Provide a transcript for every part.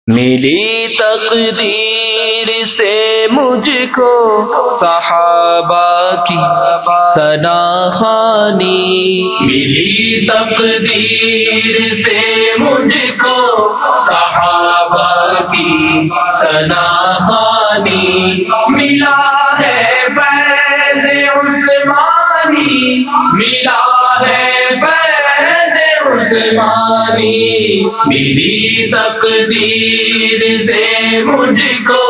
ملی تقدیر سے مجھ کو صحابہ کی ثنا خوانی، ملی تقدیر سے مجھ کو صحابہ کی ثنا خوانی، ملا ہے فیض عثمانی، ملا ہے فیض عثمانی، میری تقدیر سے مجھ کو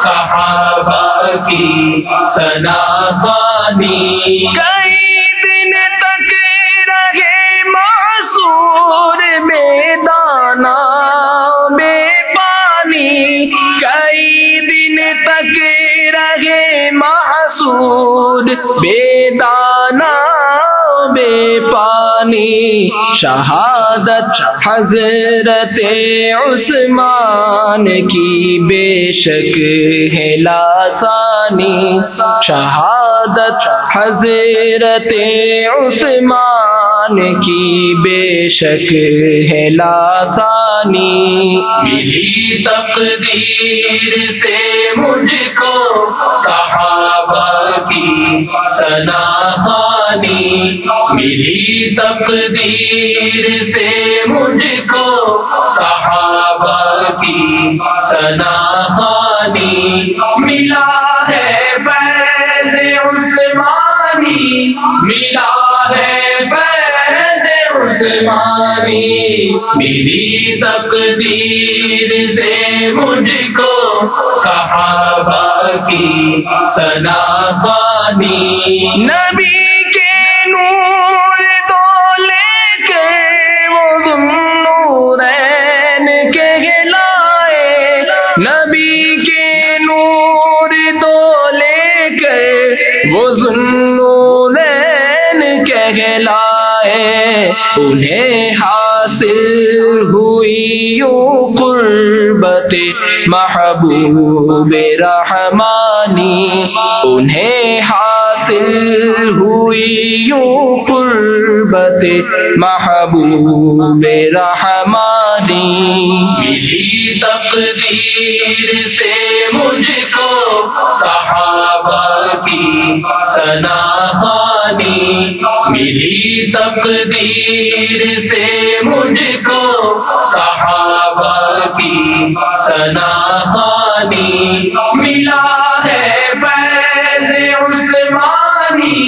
صحابہ کی ثنا خوانی، کئی دن تک رہے معصور بے دانا بے پانی، کئی دن تک رہے معصور بے دانا بے پانی، شہادت حضرت عثمان کی بے شک ہے لاسانی، شہادت حضرت عثمان کی بے شک ہے لاسانی، ملی تقدیر سے مجھ کو صحابہ کی ثنا خوانی، ملی تقدیر سے مجھ کو صحابہ کی ثنا خوانی، ملا ہے فیض عثمانی، ملا ہے فیض عثمانی، میری تقدیر سے مجھ کو صحابہ کی ثنا خوانی، نبی نبی کے نور دو لے کر وہ ذوالنورین کہلائے، انہیں حاصل ہوئی یوں قربت محبوب رحمانی، انہیں حاصل ہوئی یوں قربت محبوب رحمانی، ملی تقدیر سے مجھ کو صحابہ کی ثنا خوانی، ملی تقدیر سے مجھ کو صحابہ کی ثنا خوانی، ملا ہے فیض عثمانی،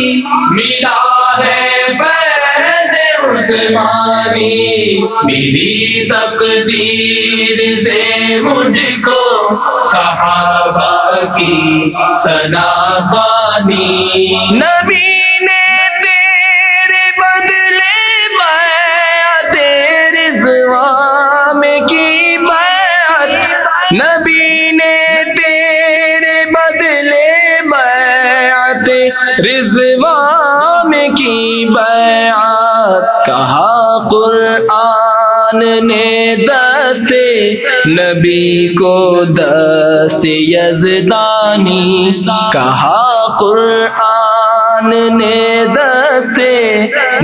ملا ہے فیض عثمانی، میری تقدیر سے مجھ کو صحابہ کی ثنا خوانی، نبی نے تیرے بدلے بیعت رضوان میں کی بیعت، نبی نے تیرے بدلے بیعت رضوان میں کی بیعت، کہا قرآن نے دست نبی کو دست یزدانی، کہا قرآن نے دست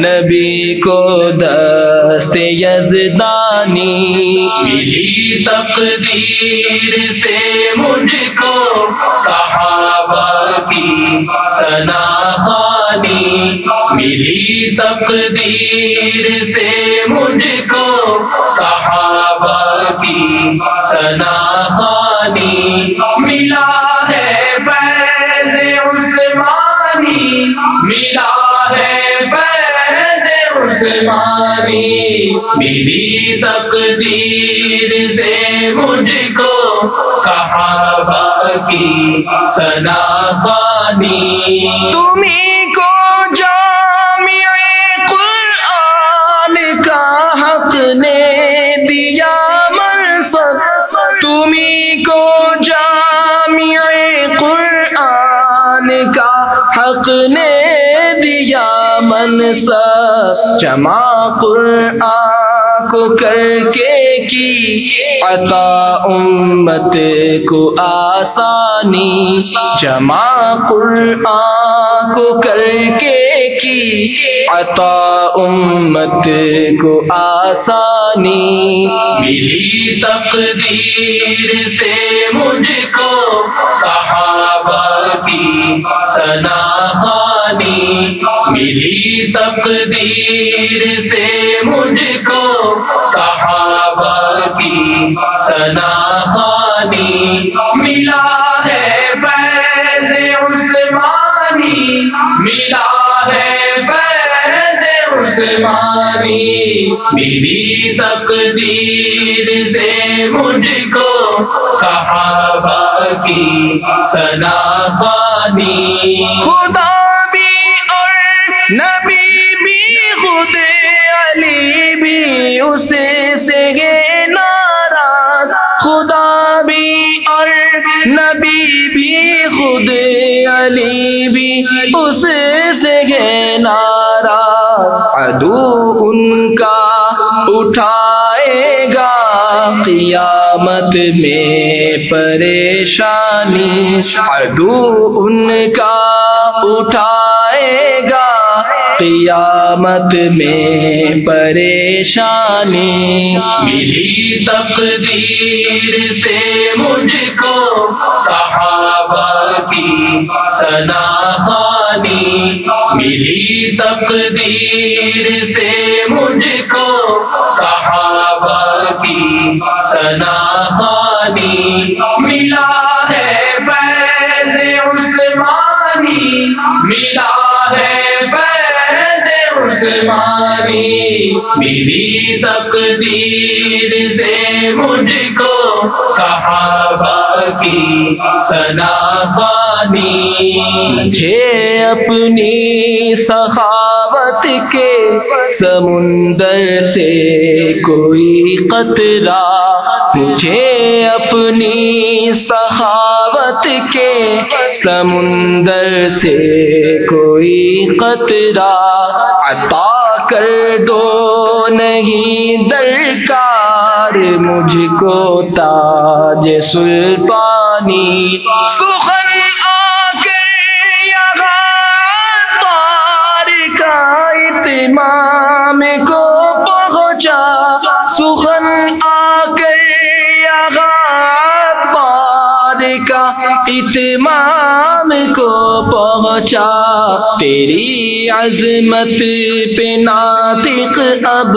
نبی کو دست یزدانی، ملی تقدیر سے مجھ کو صحابہ کی ثنا خوانی، ملی تقدیر سے مجھ کو صحابہ کی ثنا خوانی، ملا ہے فیض عثمانی، ملا ہے فیض عثمانی، میری تقدیر سے مجھ کو صحابہ کی ثنا خوانی، تمہیں کو جامع قرآن کا حق نے دیا منصب، تمہیں کو جامع قرآن کا حق نے دیا منصب، جمع قرآن کو کر کے کی عطا امت کو آسانی، جمع قرآن کو کر کے کی عطا امت کو آسانی، ملی تقدیر سے مجھ کو صحابہ کی ثنا خوانی، ملی تقدیر سے مجھ کو صحابہ کی ثنا خوانی، ملا ہے فیض عثمانی، ملا ہے فیض عثمانی، ملی تقدیر سے مجھ کو صحابہ کی ثنا خوانی، خدا بھی اور نبی بھی خود علی بھی اس سے ہے ناراض، خدا بھی اور نبی بھی خود علی بھی اس سے ہے ناراض، عدو ان کا اٹھائے گا قیامت میں پریشانی، عدو ان کا اٹھائے گا قیامت میں پریشانی، ملی تقدیر سے مجھ کو صحابہ کی ثنا خوانی، ملی تقدیر سے مجھ کو صحابہ کی ثنا خوانی، ملا ہے فیض عثمانی، ملا ہے فیض عثمانی، ملی تقدیر سے مجھ کو صحابہ کی ثنا خوانی، مجھے اپنی سخاوت کے سمندر سے کوئی قطرہ، مجھے اپنی سخاوت کے سمندر سے کوئی قطرہ عطا کر دو، نہیں درکار مجھ کو تاج سلطانی، سخن آ کے یہاں تار کا اتمام کو پہنچا، سخن آ کے یہاں تار کا اتمام کو پہنچا، تیری عظمت پہ ناطق اب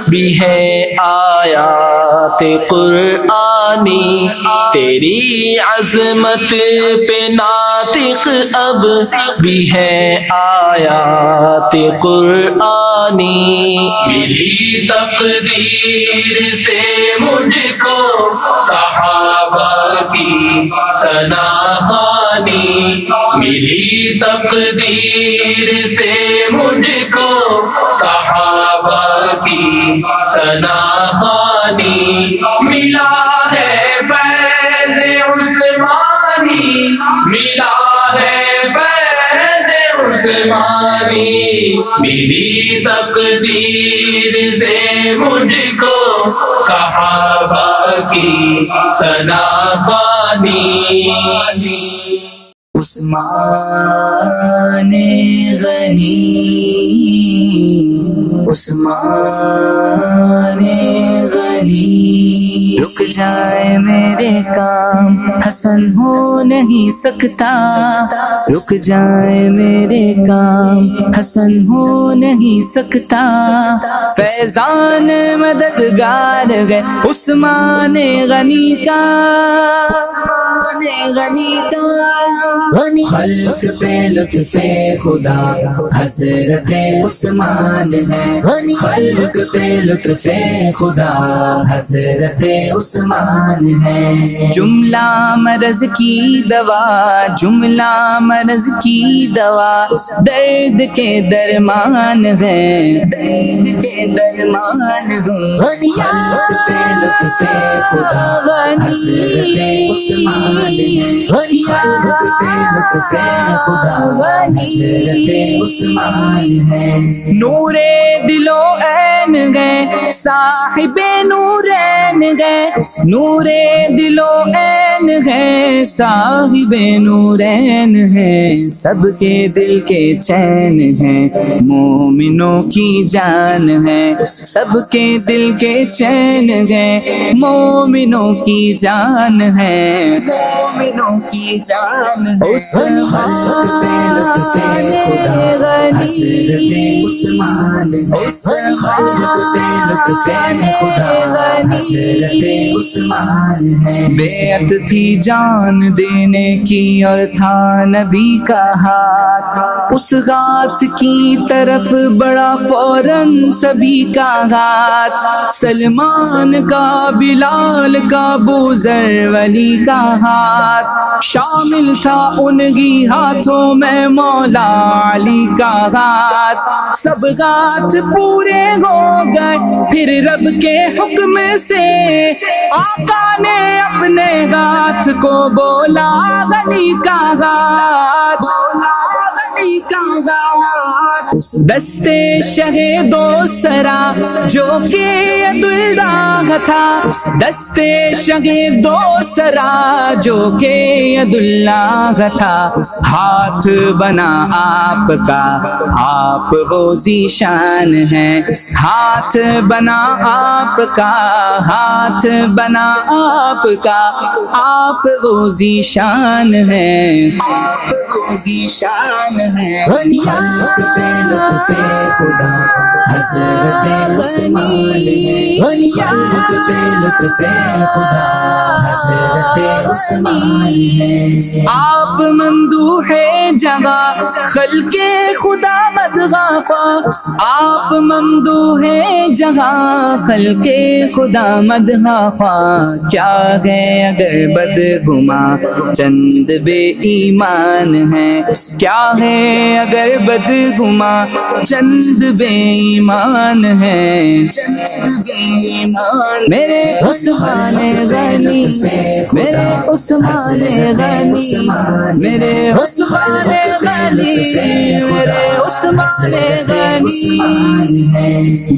بھی ہے آیات قرآنی، تیری عظمت پہ ناطق اب بھی ہے آیات قرآنی، ملی تقدیر سے مجھ کو صحابہ کی ثنا خوانی، ملی تقدیر سے مجھ کو صحابہ کی ثنا خوانی، ملا ہے فیض عثمانی، ملا ہے فیض عثمانی، ملی تقدیر سے مجھ کو صحابہ کی ثنا خوانی، عثمان غنی، عثمان غنی، رک جائے میرے کام حسن ہو نہیں سکتا، رک جائے میرے کام حسن ہو نہیں سکتا، فیضان مددگار ہے عثمان غنی کا، عثمان غنی کا، خلق پہ لطف خدا حضرت عثمان ہے، خلق پہ لطف خدا حضرت عثمان ہے، جملہ مرض کی دوا، جملہ مرض کی دوا، درد کے درمان ہے، درد کے درمان ہے، خلق پہ لطف خدا حضرت عثمان ہے، خلق پہ لطف خدا حضرت عثمان ہے، نور دلوں اے نورین گئے صاحب نورین گئے نور دل و عین ہے صاحب نورین ہے سب کے دل کے چین ہیں مومنوں کی جان ہے سب کے دل کے چین ہیں مومنوں کی جان ہے مومنوں کی جان ہے بیعت تھی جان دینے کی اور تھا نبی کا ہاتھ اس غات کی طرف بڑا فوراً سبھی کا ہاتھ سلمان کا بلال کا بوذر ولی کا ہاتھ شامل تھا انہی ہاتھوں میں مولا علی کا ہاتھ سب ہاتھ پورے ہو گئے پھر رب کے حکم سے آقا نے اپنے ہاتھ کو بولا غنی کا ہاتھ بولا غنی کا ہاتھ دستے شہ دو سرا جو کہ عبداللہ تھا دستے شہ دو سرا جو کہ عبداللہ تھا ہاتھ بنا آپ کا آپ وہ ذیشان ہے ہاتھ بنا آپ کا ہاتھ بنا آپ کا آپ وہ ذیشان ہے آپ وہ ذیشان ہے لطف خدا حضرت عثمان لطف خدا حضرت عثمان آپ ممدوح جگہ خلق خدا مدغافا آپ ممدوح جگہ خلق خدا مدغافا کیا ہے اگر بدگما چند بے ایمان ہے کیا ہے اگر بدگما چند بے ایمان ہے چند بے ایمان میرے عثمان غنی میرے عثمان غنی میرے عثمان غنی میرے عثمان غنی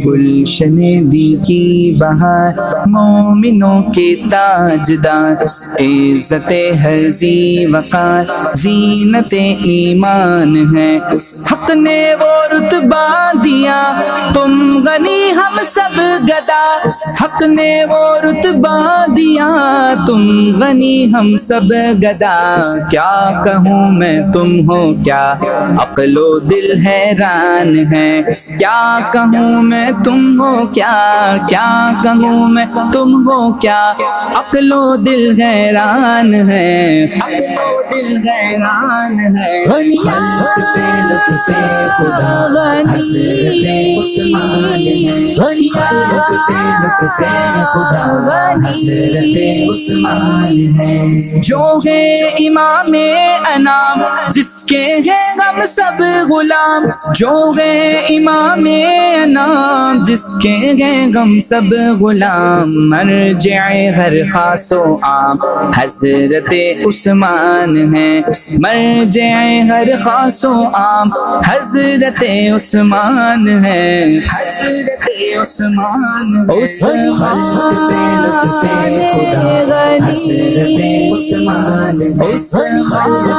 گلشن دی کی بہار مومنوں کے تاجدار عزت ہرزی وقار زینت ایمان ہے حق نے وہ رتبہ دیا تم غنی ہم سب گدا حق نے وہ رتبہ دیا تم غنی ہم سب گدا کیا کہوں میں تم ہو کیا عقل و دل حیران ہے کیا کہوں میں تم ہو کیا کہوں میں تم ہو کیا عقل و دل حیران ہے عقل و دل حیران ہے لطف خدا حضرت عثمان لطف خدا حضرت عثمان ہے جو ہے امام انام جس کے ہیں ہم سب غلام جو ہے امام انام جس کے ہیں ہم سب غلام مرجع ہر خاص و عام حضرت عثمان ہے مرجع ہر خاص و عام حضرت عثمان ہے حضرت عثمان لطف خدا حضرت عثمان لطف خدا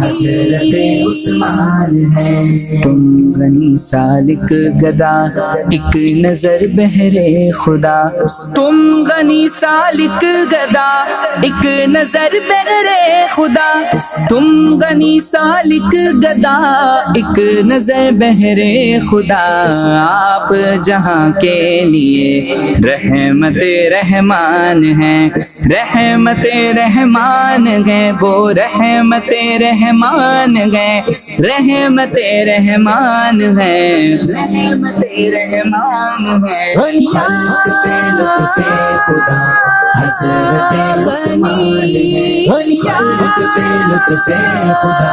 حضرت عثمان ہے تم غنی سالک گدا ایک نظر بہرے خدا تم غنی سالک گدا ایک نظر بہرے خدا تم غنی سالک گدا ایک نظر بہرے خدا آپ جہاں کے لیے رحمت رحمان ہیں رحمت رحمان گئے وہ رحمت رحمان گئے رحمت رحمان ہے رحمت رحمان ہے لطف خدا حضرت عثمان ہے خالق پہ لطف خدا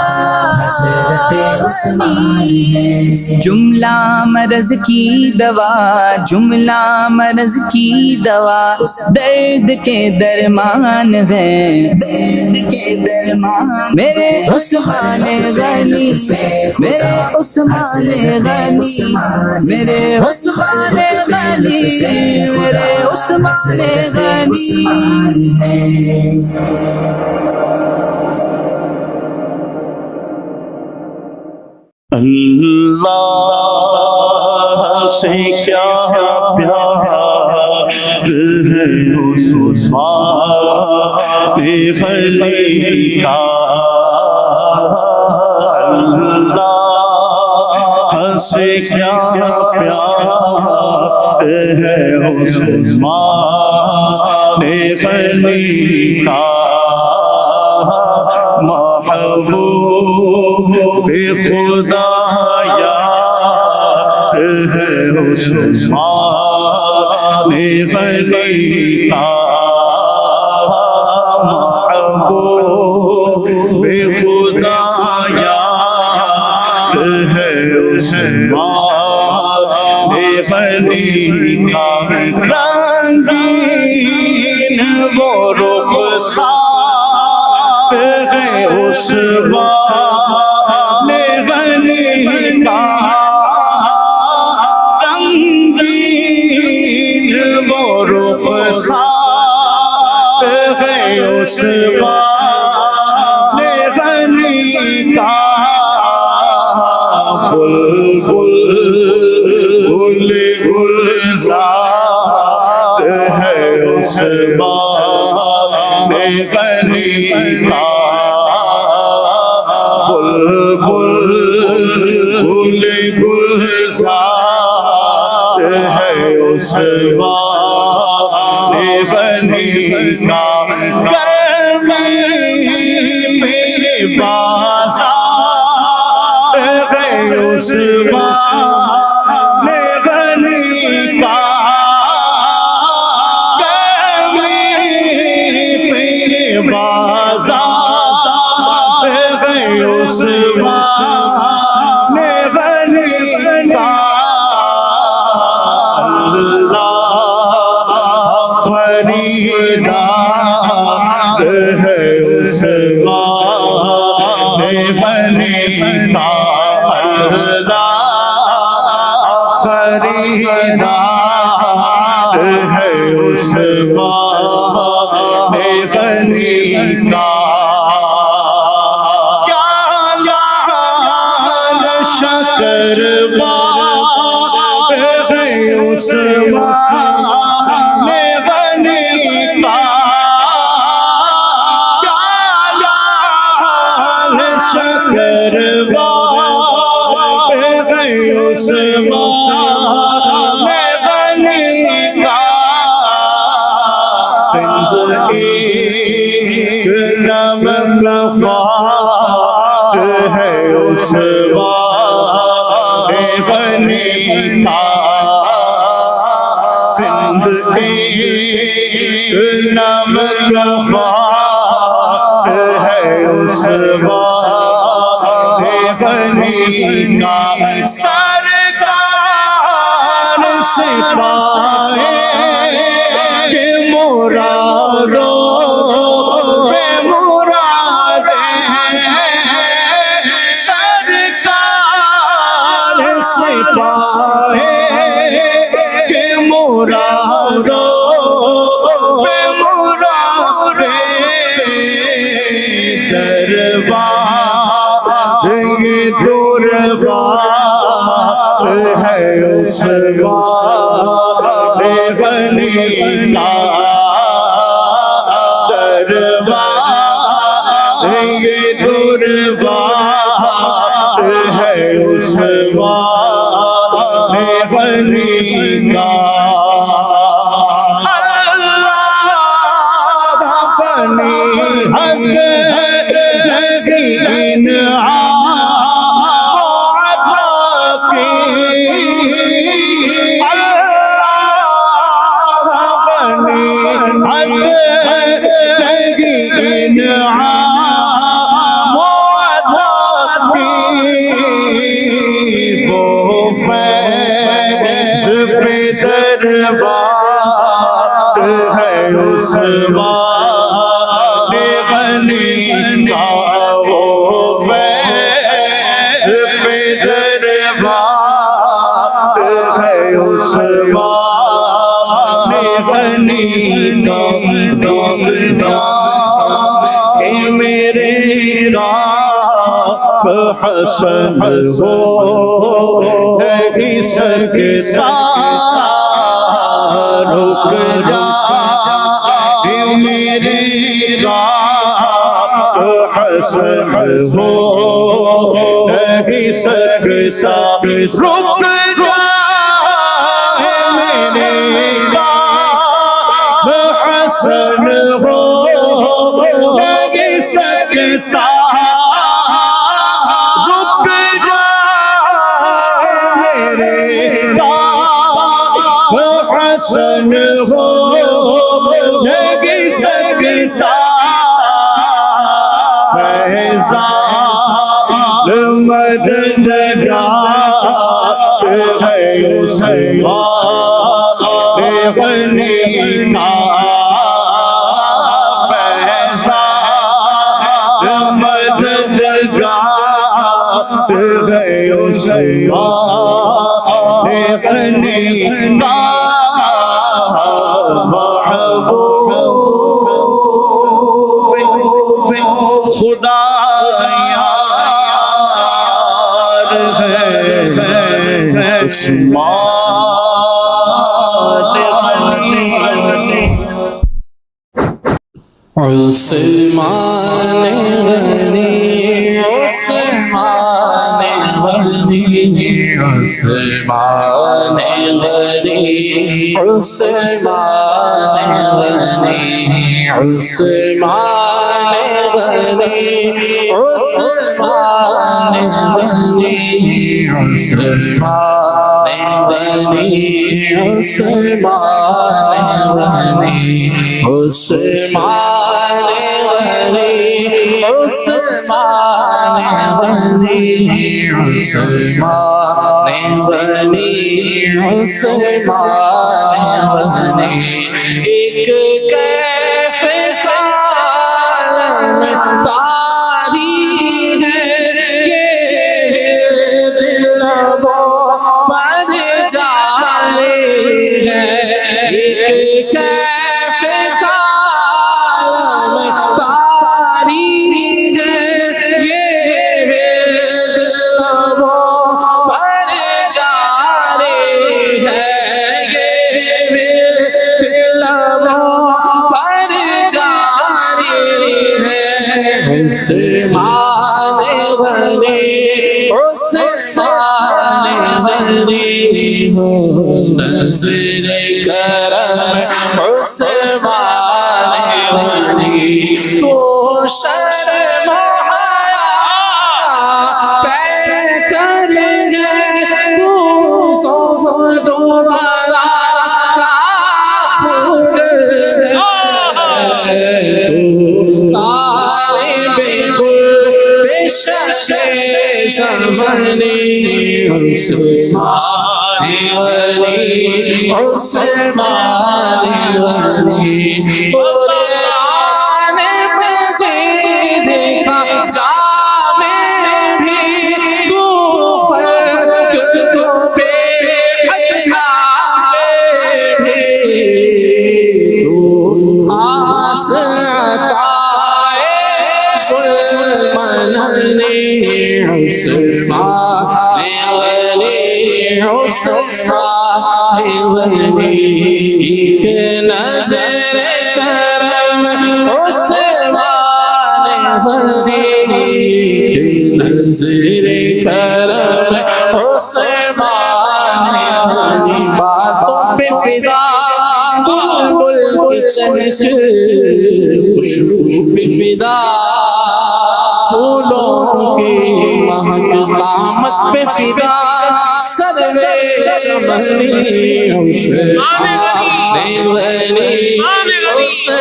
حضرت عثمان ہے جملہ مرض کی دوا جملہ مرض کی دوا درد کے درمان ہے درد کے درمان میرے عثمان غنی میرے عثمان غنی میرے عثمان غنی میرے عثمان غنی اللہ سے کیا پیار ہے عثمان غنی کا اللہ سے کیا پیار ہے عثمان غنی کا محبوب خدا یار ہے عثمان غنی کا محبوب خدا یار ہے عثمان غنی کا رنگین وہ رخسار ہے عثمان غنی کا رنگین وہ رخسار ہے عثمان غنی کا بلبل گل گلزار ہے عثمان غنی کا بلبل گل گلزار ہے عثمان غنی کا گرمی میں بازار ہے عثمان غنی کا بازار ہے عثمان غنی کا اللہ فریدار ہے عثمان غنی کا اللہ فریدار ہے عثمان غنی کا کیا لال شکر بار ہے عثمان غنی کا کیا لال شکر بار ہے عثمان غنی کا نمک خار ہے عثمان غنی کا نمک خار ہے عثمان غنی کا سرکار سپاہی کہ مرادو بے مراد سرکار سپاہی کہ مرادو بے مراد دربار یہ دربار ہے عثمان غنی کا دربار یہ دربار ہے عثمان غنی کا اللہ اپنی حق انعام حد نہیں انعام عطا کی وہ فیض پہ دربار ہے عثمان غنی کا وہ فیض پہ دربار ہے عثمان غنی کا کہ میرے راہ حسن ہو نہیں سکتا رک جا کہ میرے راہ حسن ہو نہیں سکتا رک جا میرے راہ حسن ہو نہیں سکتا رک جا میرے راہ حسن ہو نہیں سکتا فیضان مددگار ہے عثمان غنی کا فیضان مددگار ہے عثمان غنی کا محبوب خدا یار ہے عثمان غنی عثمان غنی عثمان غنی عثمان غنی عثمان غنی عثمان غنی عثمان غنی عثمان غنی عثمان غنی عثمان غنی عثمان غنی عثمان غنی عثمان غنی ایک کیف عالم تاری ہے یہ دل لبوں پر جاری ہے ایک کیف عالم تاری ہے یہ دل لبوں پر جاری ہے یہ دل لبوں پر جاری ہے عثمان غنی عثمان غنی نظر کرم عثمان غنی تو شرم حیا پہ کر گئے تو سو دوبارہ عثمان غنی عثمان غنی قرآن مجید کا جامع بھی تو فرق کو بے حد حافظ بھی تو خاص عطائے مننی عثمان غنی عثمان غنی ایک نظر کرم عثمان غنی ایک نظر کرم عثمان غنی باتوں پہ فدا بلبل کی چہچ خوشبو پہ فدا پھولوں کی مہک قامت پہ فدا سروے چمنی عثمان غنی عثمان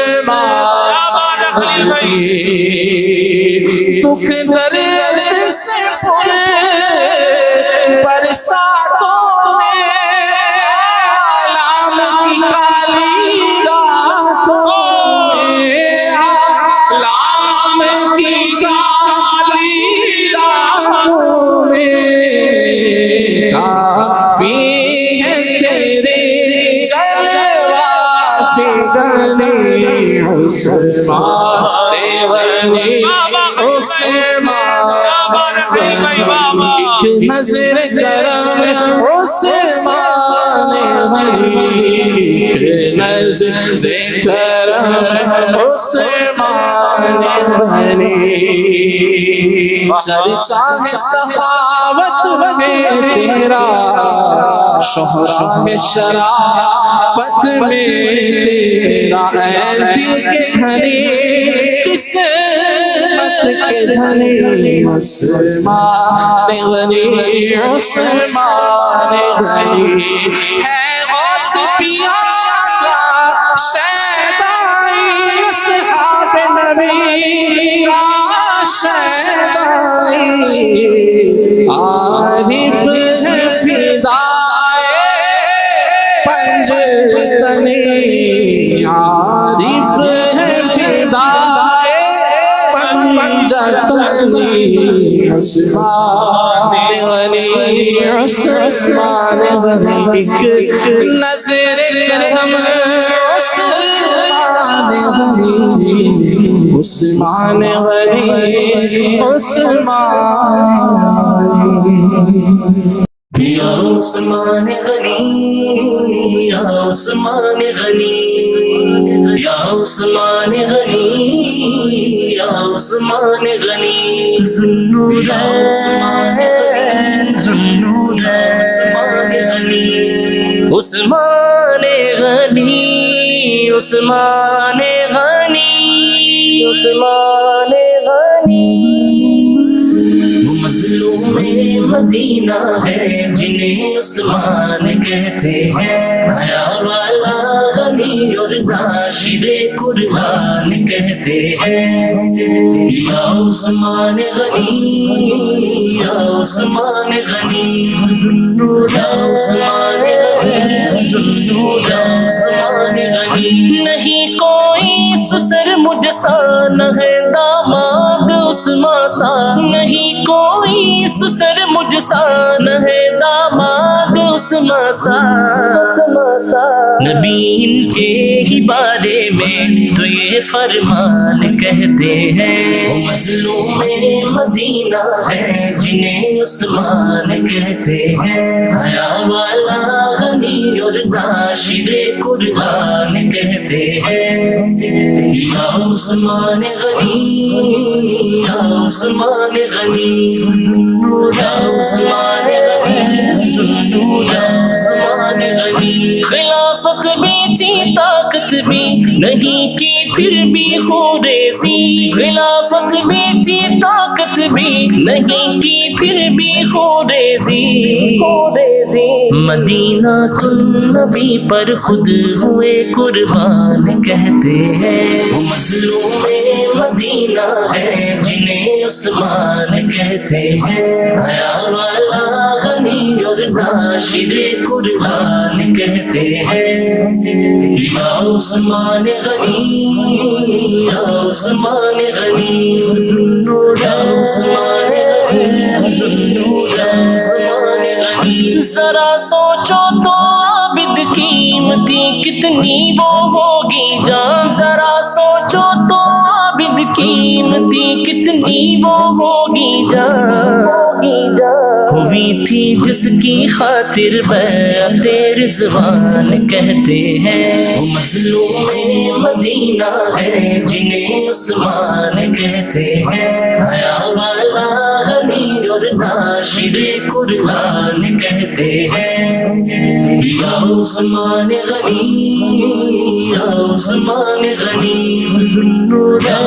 دکھ درد سے پورے برساتوں میں عالم کی کالی راتوں میں عالم کی کالی راتوں میں کافی ہے تیرے جلوہ فگنی عثمان غنی ایک نظر کرم عثمان غنی ایک نظر کرم عثمان غنی چرچا ہے سخاوت میں تیرا شہرا ہے شرافت میں تیرا اے دل کے گھنی قسمت کے دھنی عثمان غنی عثمان غنی ہے غوث پیا کا شیدائی اصحاب نبی کا شیدائی عارف ہے فدائے پنجتنی عارف ہے فدائے پنجتنی عثمان غنی عثمان غنی ایک نظر کرم عثمان غنی عثمان غنی عثمان یا عثمان غنی یا عثمان غنی یا عثمان غنی یا عثمان غنی ذوالنورین ذوالنورین عثمان غنی عثمان غنی عثمان غنی وہ مظلوم مدینہ ہے جنہیں عثمان کہتے ہیں حیا والا غنی اور راشد قربان کہتے ہیں یا عثمان غنی یا عثمان غنی یا عثمان غنی یا عثمان غنی نہیں کوئی سسر مجھسا نہ ہے داماد عثمان سا نہیں کوئی سسر مجھسا نہ ہے داماد عثمان سا نبی ان کے ہی بارے میں تو یہ فرمان کہتے ہیں وہ مظلوم مدینہ ہے جنہیں عثمان کہتے ہیں حیا والا غنی اور راشد قربان کہتے ہیں یا عثمان غنی یا عثمان غنی یا عثمان غنی یا عثمان غنی خلافت بھی تھی طاقت بھی نہیں کی پھر بھی خوریزی خلافت بھی تھی طاقت بھی نہیں کی پھر بھی خوریزی مدینہ تم نبی پر خود ہوئے قربان کہتے ہیں وہ مظلوم مدینہ ہے جنہیں عثمان کہتے ہیں حیا والا غنی اور راشد قربان کہتے ہیں یا عثمان غنی یا عثمان غنی یا عثمان غنی یا عثمان غنی ذرا سوچو تو عابد قیمتی کتنی وہ ہوگی جان ذرا سوچو تو عابد قیمتی کتنی وہ ہوگی جان ہوئی تھی جس کی خاطر بیعت رضوان کہتے ہیں وہ مظلوم مدینہ ہے جنہیں عثمان کہتے ہیں حیا والا غنی اور راشد قربان کہتے ہیں یا عثمان غنی یا عثمان غنی یا